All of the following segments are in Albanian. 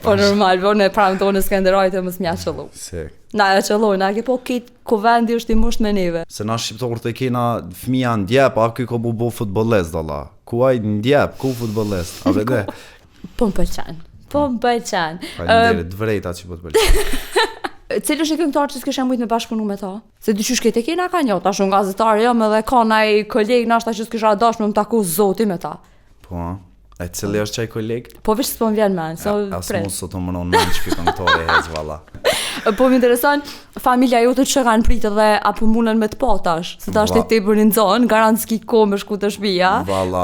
Po normal, unë pranë tonë Skënderajt e mos mja qëllu. Si. Na e qëlloj, na ke po kitë ku vendi është i musht me neve. Se na shqiptarët e kena fëmija ndjep, a ky ka bu futbollist dalla. Ku ai ndjep, ku futbollist. A vede? Po më pëlqen. Po më pëlqen. Faleminderit, vërejta që po të pëlqen. Cili është këngëtar që s'kisha mujt me bashkëpunu me ta? Se dyqysh këtë e kena ka një, tash unë gazetar jam edhe ka naj koleg nashta që s'kisha dash me më taku zoti me ta. Po, e cili është qaj koleg? Po vish s'po më vjen men, so As mos sot më mënon men që këngëtore hez valla. Po më intereson, familja jote që kanë pritë dhe apo munën me të patash, se ta është e tepër një zonë, garant s'ki kohë me shku të shtëpia,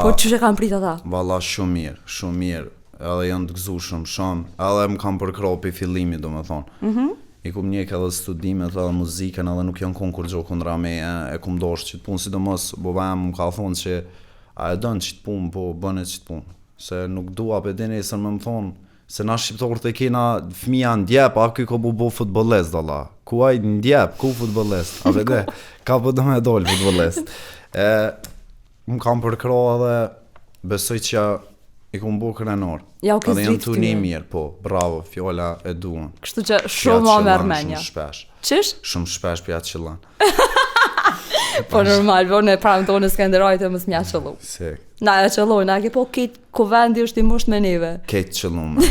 po që kanë pritë ata? Valla shumë mirë, edhe janë të gëzushëm shumë, edhe më kam përkrau për fillimi do me thonë. I kum njek edhe studimet edhe muzikën edhe nuk janë konë kur gjo kundra me e kum dosh që të punë, sidomos bovam më ka thonë që a e dënë që të punë, po bëne që të punë. Se nuk dua për dini se më thonë se na shqiptarët e kena fëmija ndjep, a ky ka bu futbollist dalla. Ku ai ndjep, ku futbollist. A vede, ka po do me dol futbollist. Më kam përkro edhe besoj që i kum bu krenor. Ja u edhe janë tuni mirë, po, bravo, fjolla e duan. Kështu që shumë më mërmenja. Shumë shpesh. Qish? Shumë shpesh pja qëllan. Po normal, unë pranë tonë Skënderajt e mos mja qëllu. Si. Na e qëlloj, na ke po kitë ku vendi është i musht me neve. Ketë qëllume.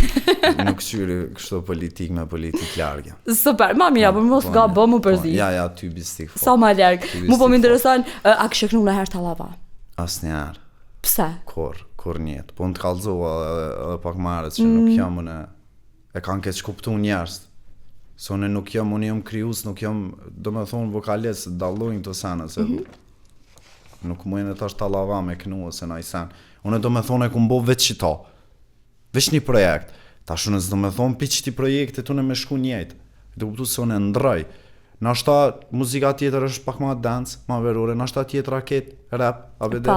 Nuk qyri kështu politik me politik largë. Super, ma mira, për mos ga bë mu përzi. Ja, ty bistik. Sa ma largë. Mu po më intereson, a kështë kënu në herë Tallava? Asnjëherë. Pse? Kur njetë. Po në të kalzova edhe pak marët që nuk jam unë e kanë keq kuptu njerës. Se unë nuk jam, unë jam krius, nuk jam, do me thonë vokalist, dallojnë të sene, se nuk mujnë e tash Tallava me kënu ose na i sen. Unë do me thonë e ku mbo veç qita. Veç një projekt. Tash unë do me thonë pi qëti projekte të unë me shku njejtë. Do kuptu se unë e ndroj. Nashta muzika tjetër është pak ma dance, ma verore, nashta tjetër raket, rap, abede.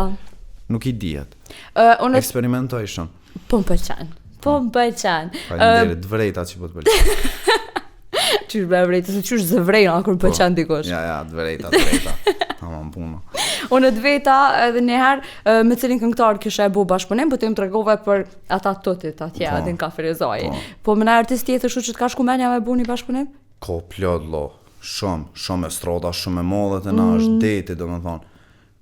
Nuk i dihet. Eksperimentoj shumë. Po më pëlqen. Po më pëlqen. Faleminderit, vërejta që po të pëlqen. Qysh bre vrejta, se qysh zë vrejna kur pëlqen dikush. Ja, vërejta. Tamam puno. Unë të veta edhe njëherë me cilin këngëtar kisha e bu bashkëpunim, po të im tregove për ata totit atje, edhe në Kafe Rezoi. Po me në artist tjetër shu që të ka shku menja me bu një bashkëpunim? Ko plot lo, shumë estrada, shumë e modhet e na është deti, do me thonë.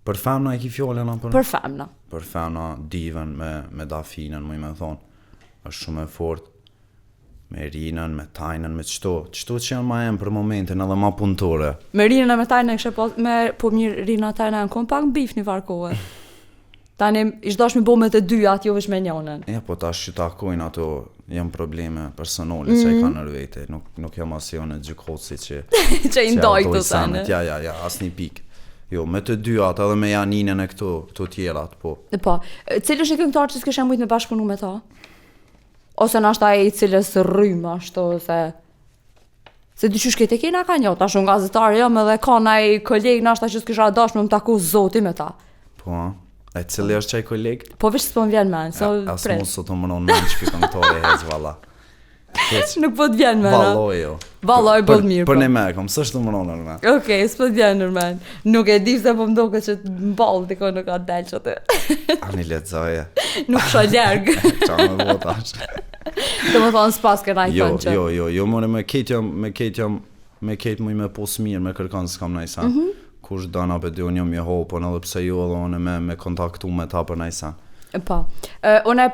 Për femna e ki fjollën apo? Për femna. Për femna diven me Dafinën, më i me thonë. Është shumë e fort. Me Rinën, me Tajnën, me qëto që janë ma emë për momentin edhe ma punëtore. Me Rinën e me Tajnën kështë po mirë Rina Tajnën në kom pak bif një varkohë. Tani ishtë dash me bo me të dy atë jo vesh me njonën. Ja, po tash që takojnë ato janë probleme personale që i ka në vete. Nuk jam asjone gjykoci që që i ndoj të sene. Ja, asni pikë. Jo, me të dy atë edhe me Janinën e këto tjerat, po. Po, cilë është një këngëtar që s'kisha mujt me bashkëpunu me ta? Ose nashta e i cilës rrymë ashtu, se dyqysh këtë e kena ka një, tash unë gazetar jam edhe ka naj koleg nashta që s'kisha dash me më taku zoti me ta. Po, e cili është qaj koleg? Po vish s'po më vjen men, so as mos sot më mënon men që këngëtore hez valla. Nuk po të vjen men, a? Valloj jo. Valloj bëllë mirë, po. Për një me, kom sështë të mënon në me. Okej, s'po të vjen nërmen. Nuk e di se po më doke që të mballë diko nuk ka delë që të. Ani letëzoje. Nuk shë ljergë. Qa me votash. Do më thonë s'pas këna i thonë që. Jo, more me ketë mu i me posë mirë, me kërkanë s'kam najsan. Kush dana për di unë jam je hopën, edhe pse jo edhe unë me kontaktu me ta për najsan. Po, unë